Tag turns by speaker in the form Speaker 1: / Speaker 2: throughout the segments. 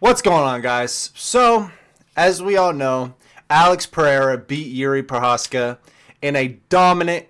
Speaker 1: What's going on, guys? So, as we all know, Alex Pereira beat Yuri Prochazka in a dominant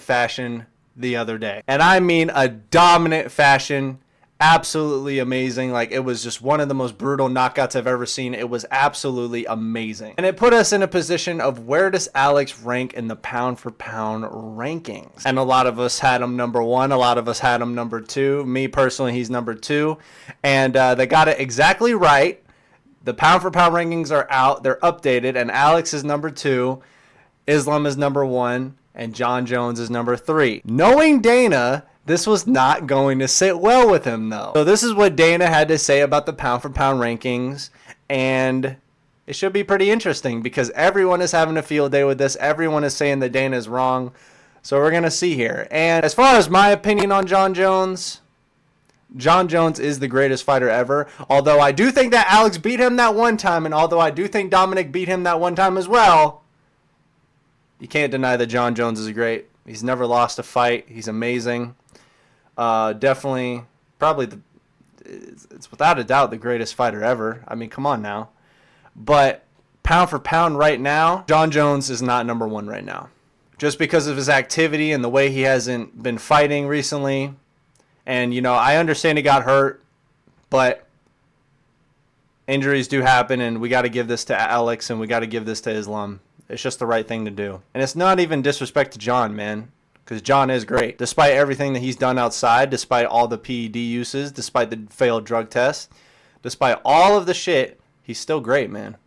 Speaker 1: fashion the other day. And I mean a dominant fashion. Absolutely amazing. Like, it was just one of the most brutal knockouts I've ever seen. It was absolutely amazing. And it put us in a position of where does Alex rank in the pound for pound rankings? And a lot of us had him number one. A lot of us had him number two. Me personally, he's number two. And they got it exactly right. The pound for pound rankings are out. They're updated. And Alex is number two. Islam is number one. And Jon Jones is number three. Knowing Dana, this was not going to sit well with him, though. So this is what Dana had to say about the pound for pound rankings, and it should be pretty interesting because everyone is having a field day with this. Everyone is saying that Dana is wrong. So we're going to see here. And as far as my opinion on Jon Jones is the greatest fighter ever. Although I do think that Alex beat him that one time, and although I do think Dominic beat him that one time as well, you can't deny that Jon Jones is great. He's never lost a fight. He's amazing. Definitely, probably it's without a doubt the greatest fighter ever. I mean, come on now. But pound for pound right now, Jon Jones is not number one right now. Just because of his activity and the way he hasn't been fighting recently. And, you know, I understand he got hurt, but injuries do happen, and we got to give this to Alex and we got to give this to Islam. It's just the right thing to do. And it's not even disrespect to Jon, man. Because Jon is great. Despite everything that he's done outside, despite all the PED uses, despite the failed drug tests, despite all of the shit, he's still great, man.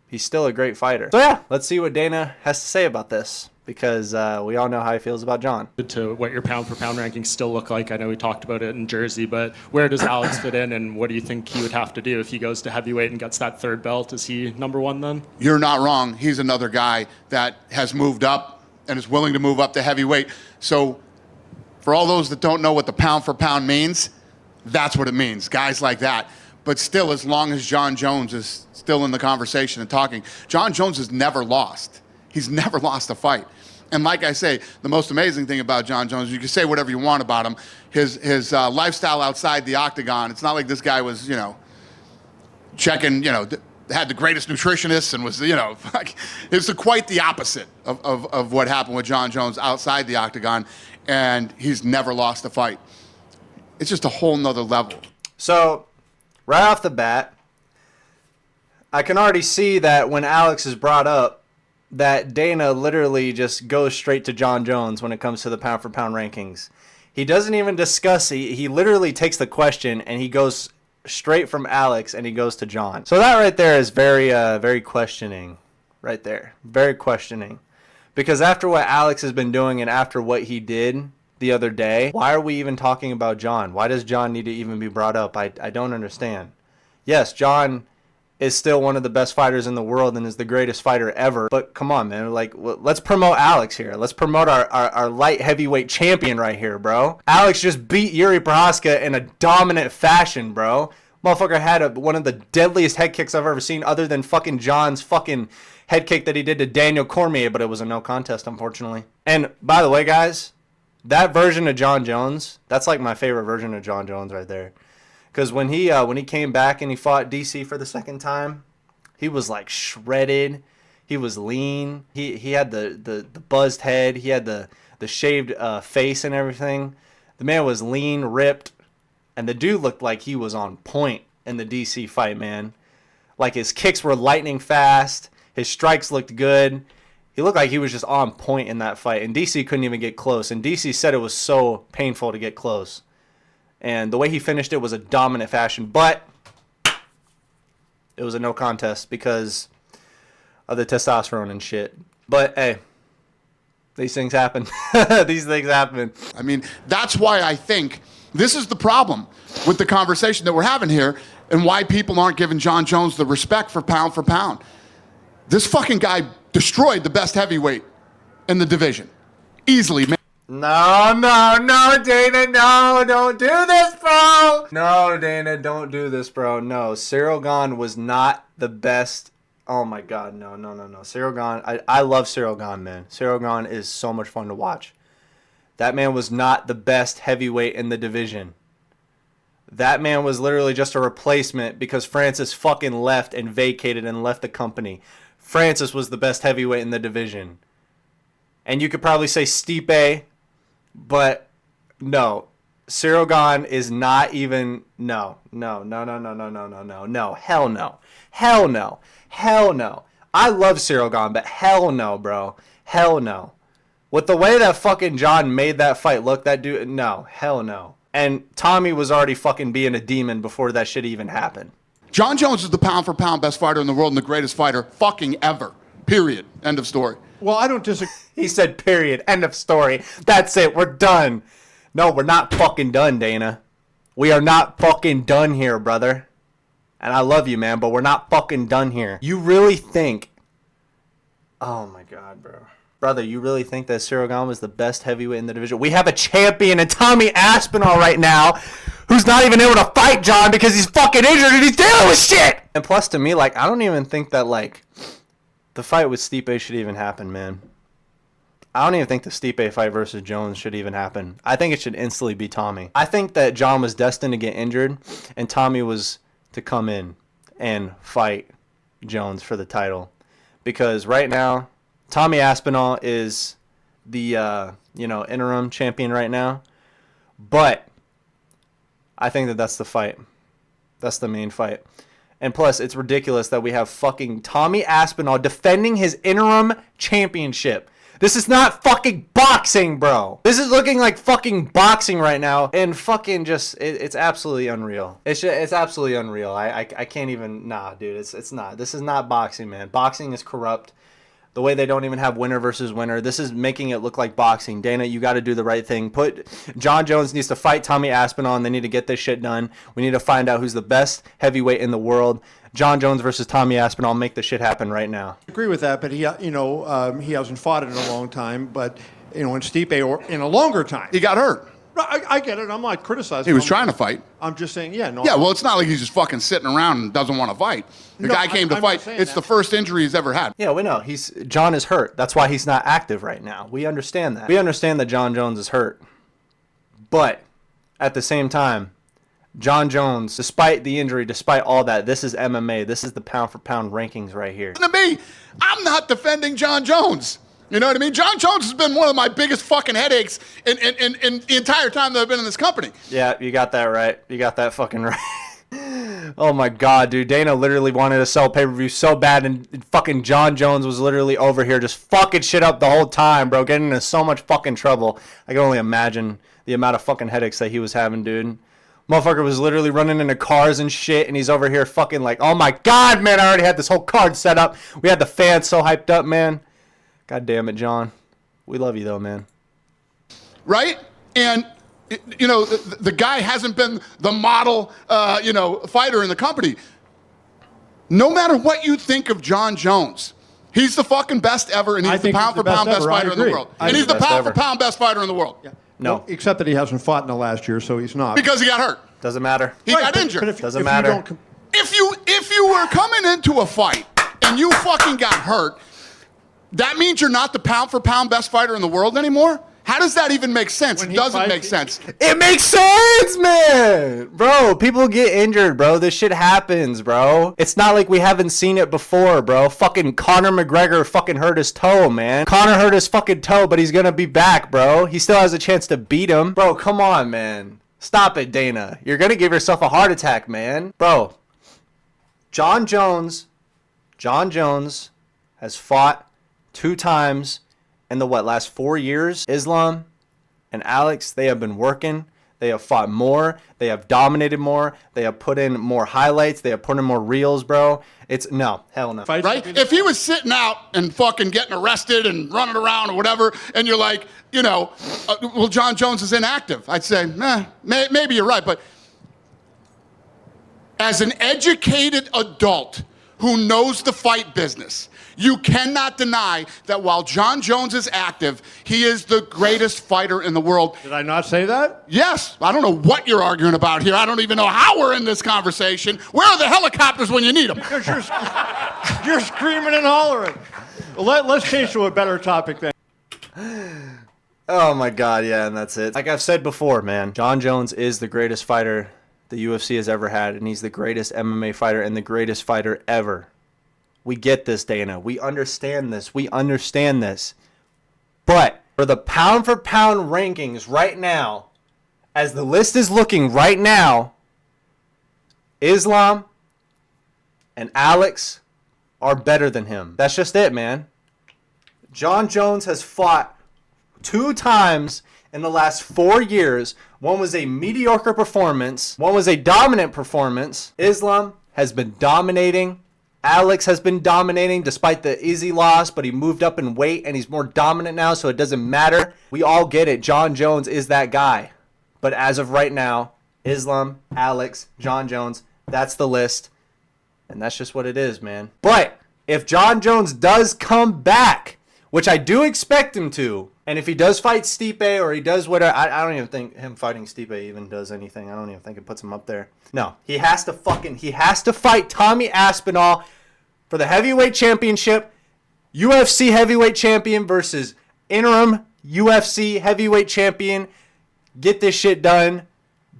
Speaker 1: He's still a great fighter. So yeah, let's see what Dana has to say about this. Because we all know how he feels about Jon.
Speaker 2: To what your pound for pound rankings still look like. I know we talked about it in Jersey, but where does Alex fit in, and what do you think he would have to do if he goes to heavyweight and gets that third belt? Is he number one then?
Speaker 3: You're not wrong. He's another guy that has moved up and is willing to move up to heavyweight. So for all those that don't know what the pound for pound means, that's what it means, guys like that. But still, as long as Jon Jones is still in the conversation and talking, Jon Jones has never lost. He's never lost a fight. And like I say, the most amazing thing about Jon Jones, you can say whatever you want about him, his lifestyle outside the octagon, it's not like this guy was, checking, had the greatest nutritionists and was, it's quite the opposite of what happened with Jon Jones outside the octagon, and he's never lost a fight. It's just a whole nother level.
Speaker 1: So, right off the bat, I can already see that when Alex is brought up, that Dana literally just goes straight to Jon Jones when it comes to the pound for pound rankings. He doesn't even discuss, he literally takes the question and he goes straight from Alex and he goes to Jon. So that right there is very questioning right there. Very questioning. Because after what Alex has been doing and after what he did the other day, why are we even talking about Jon? Why does Jon need to even be brought up? I don't understand. Yes, Jon is still one of the best fighters in the world and is the greatest fighter ever. But come on, man. Like, let's promote Alex here. Let's promote our light heavyweight champion right here, bro. Alex just beat Yuri Prochazka in a dominant fashion, bro. Motherfucker had one of the deadliest head kicks I've ever seen other than fucking Jon's fucking head kick that he did to Daniel Cormier, but it was a no contest, unfortunately. And by the way, guys, that version of Jon Jones, that's like my favorite version of Jon Jones right there. Because when he came back and he fought DC for the second time, he was like shredded. He was lean. He had the buzzed head. He had the shaved face and everything. The man was lean, ripped, and the dude looked like he was on point in the DC fight, man. Like his kicks were lightning fast. His strikes looked good. He looked like he was just on point in that fight. And DC couldn't even get close. And DC said it was so painful to get close. And the way he finished it was a dominant fashion. But it was a no contest because of the testosterone and shit. But, hey, these things happen. These things happen.
Speaker 3: I mean, that's why I think this is the problem with the conversation that we're having here and why people aren't giving Jon Jones the respect for pound. This fucking guy destroyed the best heavyweight in the division. Easily, man.
Speaker 1: No, Dana, no, don't do this, bro. No, Dana, don't do this, bro. No, Ciryl Gane was not the best. Oh, my God, no. Ciryl Gane, I love Ciryl Gane, man. Ciryl Gane is so much fun to watch. That man was not the best heavyweight in the division. That man was literally just a replacement because Francis fucking left and vacated and left the company. Francis was the best heavyweight in the division. And you could probably say Stipe, but no. Ciryl Gane is not even, no. Hell no. I love Ciryl Gane, but hell no, bro. Hell no. With the way that fucking John made that fight look, that dude, no. Hell no. And Tommy was already fucking being a demon before that shit even happened.
Speaker 3: John Jones is the pound-for-pound best fighter in the world and the greatest fighter fucking ever. Period. End of story.
Speaker 4: Well, I don't disagree.
Speaker 1: He said, period. End of story. That's it. We're done. No, we're not fucking done, Dana. We are not fucking done here, brother. And I love you, man, but we're not fucking done here. You really think... Oh, my God, bro. Brother, you really think that Ciryl Gane was the best heavyweight in the division? We have a champion in Tommy Aspinall right now who's not even able to fight John because he's fucking injured and he's dealing with shit! And plus, to me, like, I don't even think that, like, the fight with Stipe should even happen, man. I don't even think the Stipe fight versus Jones should even happen. I think it should instantly be Tommy. I think that John was destined to get injured, and Tommy was to come in and fight Jones for the title. Because right now, Tommy Aspinall is the interim champion right now. But I think that that's the fight. That's the main fight. And plus, it's ridiculous that we have fucking Tommy Aspinall defending his interim championship. This is not fucking boxing, bro. This is looking like fucking boxing right now. And fucking just, it's absolutely unreal. It's absolutely unreal. I can't even, nah, dude, it's not. This is not boxing, man. Boxing is corrupt. The way they don't even have winner versus winner. This is making it look like boxing. Dana, you got to do the right thing. John Jones needs to fight Tommy Aspinall, and they need to get this shit done. We need to find out who's the best heavyweight in the world. John Jones versus Tommy Aspinall. Make this shit happen right now.
Speaker 4: I agree with that, but he hasn't fought it in a long time. But in Stipe or in a longer time,
Speaker 3: He got hurt.
Speaker 4: I get it. I'm not criticizing.
Speaker 3: He was trying to fight.
Speaker 4: I'm just saying, yeah, no.
Speaker 3: Yeah, well, it's not like he's just fucking sitting around and doesn't want to fight. The guy came to
Speaker 4: I'm
Speaker 3: fight.
Speaker 4: not saying
Speaker 3: It's
Speaker 4: that.
Speaker 3: the first injury he's ever had.
Speaker 1: Yeah, we know. John is hurt. That's why he's not active right now. We understand that. We understand that John Jones is hurt. But at the same time, John Jones, despite the injury, despite all that, this is MMA. This is the pound-for-pound rankings right here.
Speaker 3: To me, I'm not defending John Jones. You know what I mean? John Jones has been one of my biggest fucking headaches in the entire time that I've been in this company.
Speaker 1: Yeah, you got that right. You got that fucking right. Oh my God, dude. Dana literally wanted to sell pay-per-view so bad, and fucking John Jones was literally over here just fucking shit up the whole time, bro. Getting into so much fucking trouble. I can only imagine the amount of fucking headaches that he was having, dude. Motherfucker was literally running into cars and shit, and he's over here fucking like, oh my God, man, I already had this whole card set up. We had the fans so hyped up, man. God damn it, John. We love you, though, man.
Speaker 3: Right? And, the guy hasn't been the model, fighter in the company. No matter what you think of John Jones, he's the fucking best ever, and
Speaker 4: I
Speaker 3: he's the
Speaker 4: think he's the
Speaker 3: pound-for-pound
Speaker 4: best
Speaker 3: best
Speaker 4: ever. I
Speaker 3: fighter in the
Speaker 4: agree.
Speaker 3: world.
Speaker 4: I
Speaker 3: And he's the
Speaker 1: think best ever.
Speaker 3: pound-for-pound best fighter in the world.
Speaker 4: Yeah.
Speaker 1: No.
Speaker 4: Well, except that he hasn't fought in the last year, so he's not.
Speaker 3: Because he got hurt.
Speaker 1: Doesn't matter.
Speaker 3: He got injured.
Speaker 1: Doesn't matter.
Speaker 3: If you were coming into a fight and you fucking got hurt, that means you're not the pound-for-pound best fighter in the world anymore? How does that even make sense?
Speaker 4: When
Speaker 3: It
Speaker 4: he
Speaker 3: doesn't
Speaker 4: fights,
Speaker 3: make sense.
Speaker 1: It makes sense, man. Bro, people get injured, bro. This shit happens, bro. It's not like we haven't seen it before, bro. Fucking Conor McGregor fucking hurt his toe, man. Conor hurt his fucking toe, but he's gonna be back, bro. He still has a chance to beat him. Bro, come on, man. Stop it, Dana. You're gonna give yourself a heart attack, man. Bro, John Jones has fought 2 times in the last 4 years. Islam and Alex, they have been working. They have fought more. They have dominated more. They have put in more highlights. They have put in more reels, bro. Hell no.
Speaker 3: Right? If he was sitting out and fucking getting arrested and running around or whatever, and you're like, well, John Jones is inactive, I'd say, maybe you're right. But as an educated adult who knows the fight business, you cannot deny that while John Jones is active, he is the greatest fighter in the world.
Speaker 4: Did I not say that?
Speaker 3: Yes. I don't know what you're arguing about here. I don't even know how we're in this conversation. Where are the helicopters when you need them?
Speaker 4: Because you're screaming and hollering. Well, let's change to a better topic then.
Speaker 1: Oh my God, yeah, and that's it. Like I've said before, man, John Jones is the greatest fighter the UFC has ever had, and he's the greatest MMA fighter and the greatest fighter ever. We get this, Dana. We understand this. We understand this. But for the pound-for-pound rankings right now, as the list is looking right now, Islam and Alex are better than him. That's just it, man. Jon Jones has fought 2 times in the last 4 years. One was a mediocre performance. One was a dominant performance. Islam has been dominating. Alex has been dominating despite the easy loss, but he moved up in weight and he's more dominant now, so it doesn't matter. We all get it. Jon Jones is that guy. But as of right now, Islam, Alex, Jon Jones, that's the list. And that's just what it is, man. But if Jon Jones does come back, which I do expect him to, and if he does fight Stipe or he does whatever, I don't even think him fighting Stipe even does anything. I don't even think it puts him up there. No, he has to fight Tommy Aspinall for the heavyweight championship, UFC heavyweight champion versus interim UFC heavyweight champion. Get this shit done.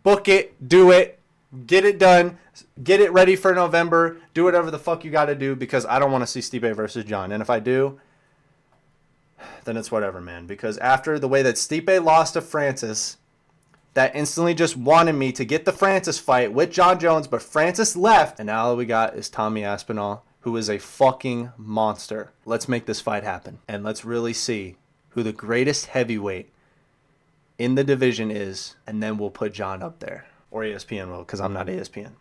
Speaker 1: Book it. Do it. Get it done. Get it ready for November. Do whatever the fuck you got to do because I don't want to see Stipe versus Jon. And if I do, then it's whatever, man. Because after the way that Stipe lost to Francis, that instantly just wanted me to get the Francis fight with Jon Jones, but Francis left, and now all we got is Tommy Aspinall, who is a fucking monster. Let's make this fight happen, and let's really see who the greatest heavyweight in the division is, and then we'll put Jon up there. Or ESPN will, because I'm not ESPN.